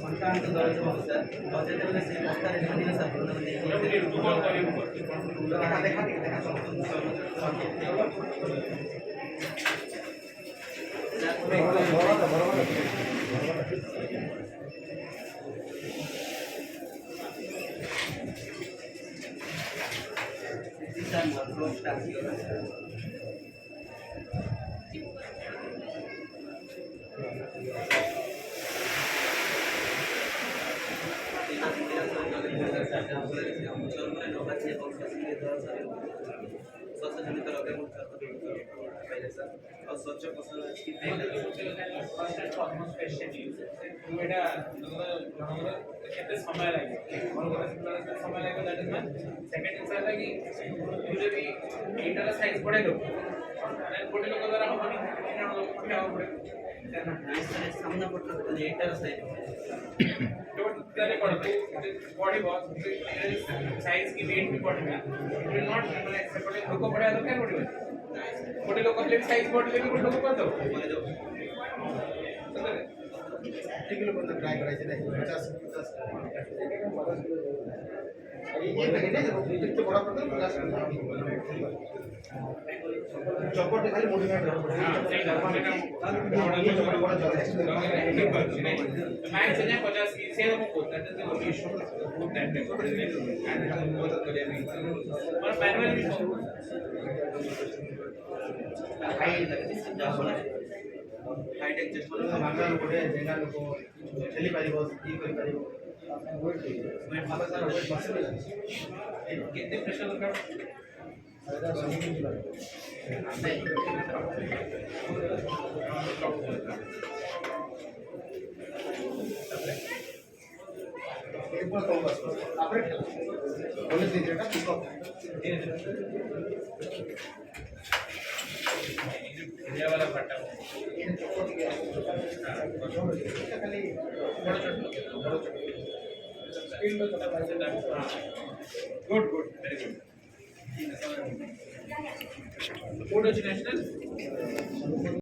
ଘଣ୍ଟା ଦରଜ ହବ ସାର୍ ଯେତେବେଳେ ସେ ବସ୍ତାରେ ଢାଳିଲେ ସାର୍ ସଚେତନତା ରୋଗ ପାଇଲେ ସାର୍ ଆଉ ସ୍ୱଚ୍ଛ ଫସଲ କେତେ ସମୟ ଲାଗିବ ସମୟ ଲାଗିବ ଦ୍ୟାଟ୍ ଇଜ୍ ସେକେଣ୍ଡ ଜିନିଷ ହେଲା କି ତୁ ଯଦି ଏଇଟାର ସାଇଜ୍ ବଢ଼େଇଲୁ ଗୋଟେ ଲୋକ ଦ୍ୱାରା ହବନି ସାମ୍ନା ପଟରେ ଏଇଟାର ସାଇଜ୍ बढ़ साइज की वेट भी बढ़ेगा नॉट सेपटे लोक बढ़िया दरकार पड़े गोटे लोक हेल्ले साइज बढ़ले भी गोटे लोक कर दो ठीक लोग ट्राई कराइए 50 बड़ा पड़ता 50 चौपट खाली मोटिवेट मैक्स है 50 से हम को that is the issue that और मैनुअल भी हाईटेक चप्पल मांगा लोग जेगा लोग चली पारिबो की करि पारिबो मैं भाबा सर वेट बसे कितने प्रेशर दरकार एक बार तो बस आपरे बोले दीजिए ना पिक अप ये वाला फटा खाली बड़ा छोटा स्पीड में थोड़ा good good very good good national